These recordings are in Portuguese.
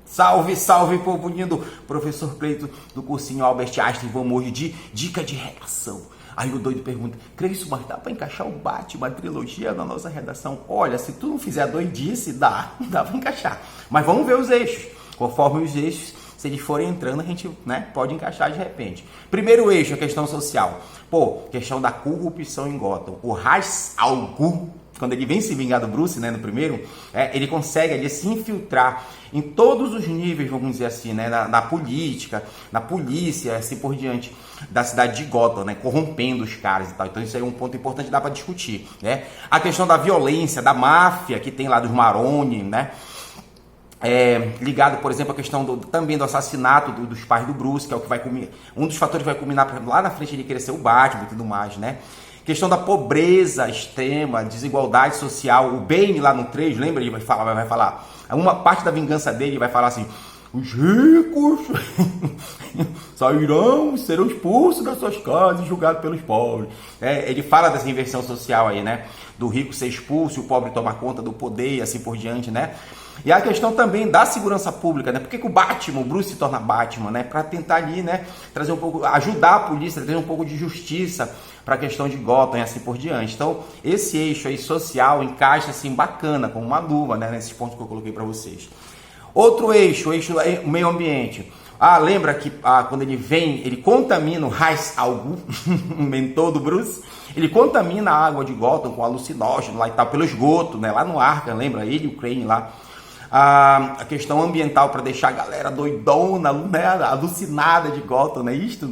Salve, salve, povo lindo! Professor Cleito do cursinho Albert Einstein, vamos hoje de dica de redação. Aí o doido pergunta, Cleito, mas dá pra encaixar o Batman, a trilogia na nossa redação? Olha, se tu não fizer doidice, dá pra encaixar. Mas vamos ver os eixos. Conforme os eixos, se eles forem entrando, a gente pode encaixar de repente. Primeiro eixo, a questão social. Questão da corrupção em Gotham. O Ra's al Ghul, quando ele vem se vingar do Bruce, no primeiro, ele consegue ali se infiltrar em todos os níveis, vamos dizer assim, na política, na polícia, assim por diante, da cidade de Gotham, corrompendo os caras e tal. Então isso aí é um ponto importante, dá para discutir, A questão da violência, da máfia que tem lá dos Maroni, ligado, por exemplo, à questão também do assassinato dos pais do Bruce, que é o que vai um dos fatores que vai culminar lá na frente ele querer ser o Batman e tudo mais, Questão da pobreza extrema, desigualdade social. O Bane lá no 3, lembra? Ele vai falar. Uma parte da vingança dele vai falar assim: os ricos serão expulsos das suas casas e julgados pelos pobres. Ele fala dessa inversão social aí, do rico ser expulso e o pobre tomar conta do poder e assim por diante, E a questão também da segurança pública, Por que o Batman, o Bruce se torna Batman, Para tentar ali, trazer um pouco, ajudar a polícia, trazer um pouco de justiça para a questão de Gotham e assim por diante. Então, esse eixo aí social encaixa assim bacana, como uma luva, nesses pontos que eu coloquei para vocês. Outro eixo, o meio ambiente. Lembra que quando ele vem, ele contamina o Ra's al Ghul, o mentor do Bruce, ele contamina a água de Gotham com alucinógeno lá e tal, pelo esgoto, lá no Arkham, lembra? Ele e o Crane lá. A questão ambiental para deixar a galera doidona, alucinada de Gotham, isto,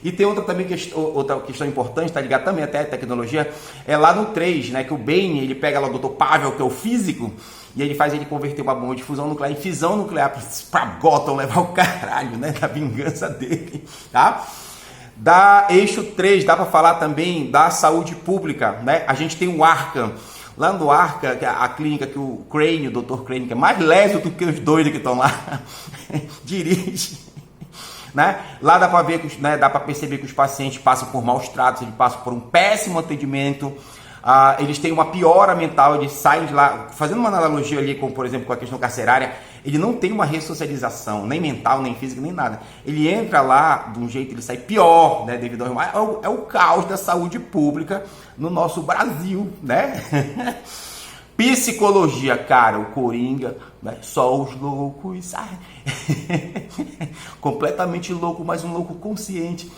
E tem outra questão importante, tá ligado também até a tecnologia, é lá no 3, que o Bane, ele pega lá o Dr. Pavel, que é o físico, e ele faz ele converter uma bomba de fusão nuclear em fisão nuclear pra Gotham levar o caralho, da vingança dele, tá? Da eixo 3, dá para falar também da saúde pública, A gente tem o Arkham. Lá no Arkham, que é a clínica que o Crane, o Dr. Crane, que é mais leso do que os doidos que estão lá, dirige. Lá dá para ver, dá para perceber que os pacientes passam por maus tratos, eles passam por um péssimo atendimento, eles têm uma piora mental, eles saem de lá, fazendo uma analogia ali com, por exemplo, com a questão carcerária, ele não tem uma ressocialização, nem mental, nem física, nem nada. Ele entra lá de um jeito, ele sai pior, devido ao é o caos da saúde pública no nosso Brasil, Psicologia, cara, o Coringa, só os loucos, completamente louco, mas um louco consciente,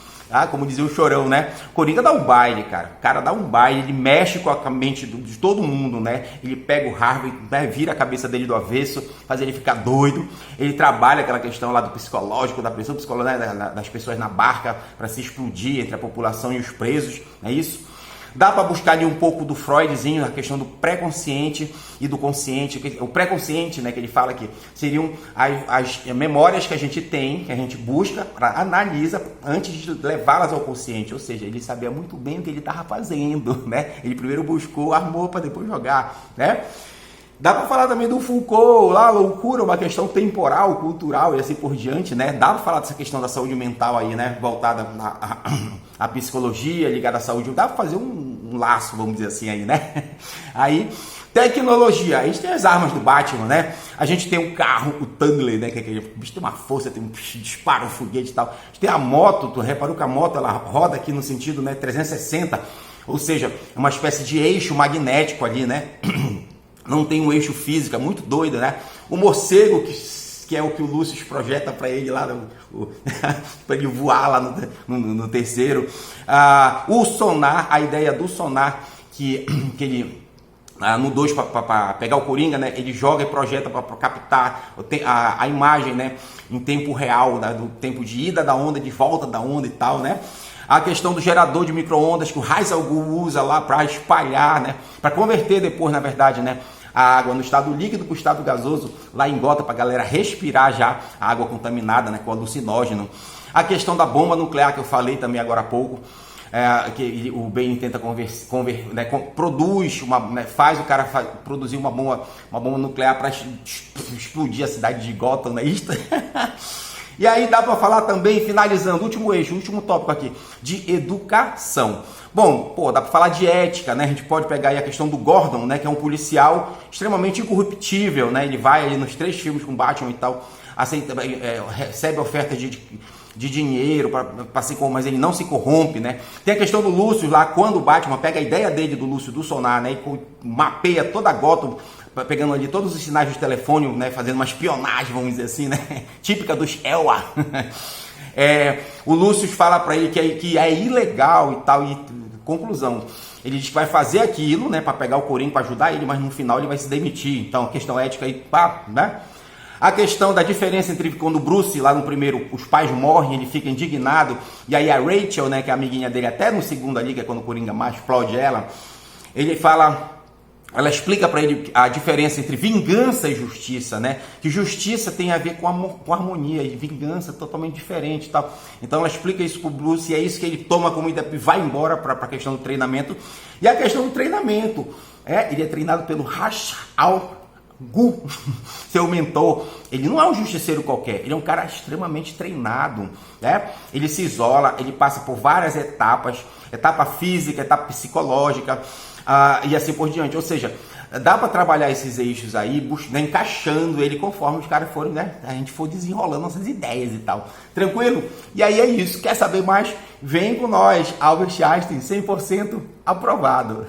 como dizia o Chorão, Coringa dá um baile, cara, o cara dá um baile, ele mexe com a mente de todo mundo, ele pega o Harvey, vira a cabeça dele do avesso, faz ele ficar doido, ele trabalha aquela questão lá do psicológico, da pressão psicológica, das pessoas na barca, para se explodir entre a população e os presos, não é isso? Dá para buscar ali um pouco do Freudzinho, a questão do pré-consciente e do consciente. O pré-consciente, que ele fala que seriam as memórias que a gente tem, que a gente busca, analisa antes de levá-las ao consciente. Ou seja, ele sabia muito bem o que ele estava fazendo, Ele primeiro buscou, armou para depois jogar, Dá para falar também do Foucault, lá, loucura, uma questão temporal, cultural e assim por diante, Dá para falar dessa questão da saúde mental aí, voltada à psicologia, ligada à saúde. Dá para fazer um laço, vamos dizer assim aí, Aí, tecnologia. A gente tem as armas do Batman, A gente tem o carro, o Tangler, que aquele bicho tem uma força, tem dispara um foguete e tal. A gente tem a moto, tu reparou que a moto ela roda aqui no sentido, 360, ou seja, é uma espécie de eixo magnético ali, Não tem um eixo físico, é muito doido, O morcego, que é o que o Lúcio projeta para ele lá, para ele voar lá no terceiro. O sonar, a ideia do sonar, que ele, no 2, para pegar o Coringa, ele joga e projeta para captar a imagem, em tempo real, do tempo de ida da onda, de volta da onda e tal, A questão do gerador de micro-ondas que o Ra's al Ghul usa lá para espalhar, para converter depois, na verdade, a água no estado líquido para o estado gasoso, lá em Gotham, para a galera respirar já a água contaminada, com alucinógeno. A questão da bomba nuclear, que eu falei também agora há pouco, que o Bane tenta produz, faz o cara produzir uma bomba nuclear para explodir a cidade de Gotham, E aí dá para falar também, finalizando, último eixo, último tópico aqui, de educação. Bom, pô, dá para falar de ética, né? A gente pode pegar aí a questão do Gordon, né? Que é um policial extremamente incorruptível, né? Ele vai ali nos 3 filmes com Batman e tal, aceita, recebe ofertas de dinheiro, mas ele não se corrompe, né? Tem a questão do Lúcio lá, quando o Batman pega a ideia dele do Lúcio do Sonar, né? E mapeia toda a Gotham, pegando ali todos os sinais de telefone, né? Fazendo uma espionagem, vamos dizer assim, né? Típica dos Elwa. O Lúcio fala para ele que é ilegal e tal, e conclusão, ele diz que vai fazer aquilo, né? Para pegar o Coringa, para ajudar ele, mas no final ele vai se demitir. Então, a questão ética aí, pá, né? A questão da diferença entre quando o Bruce, lá no primeiro, os pais morrem, ele fica indignado, e aí a Rachel, né, que é a amiguinha dele, até no segundo ali, que é quando o Coringa mais explode ela, ela explica para ele a diferença entre vingança e justiça, né? Que justiça tem a ver com harmonia, e vingança é totalmente diferente e tal. Então ela explica isso pro Bruce, e é isso que ele toma como ideia e vai embora para a questão do treinamento. E a questão do treinamento, ele é treinado pelo Ra's al Ghul, seu mentor. Ele não é um justiceiro qualquer, ele é um cara extremamente treinado, né? Ele se isola, ele passa por várias etapas, etapa física, etapa psicológica, e assim por diante. Ou seja, dá para trabalhar esses eixos aí, né, encaixando ele conforme os caras forem, né? A gente for desenrolando nossas ideias e tal. Tranquilo? E aí é isso. Quer saber mais? Vem com nós, Albert Einstein, 100% aprovado.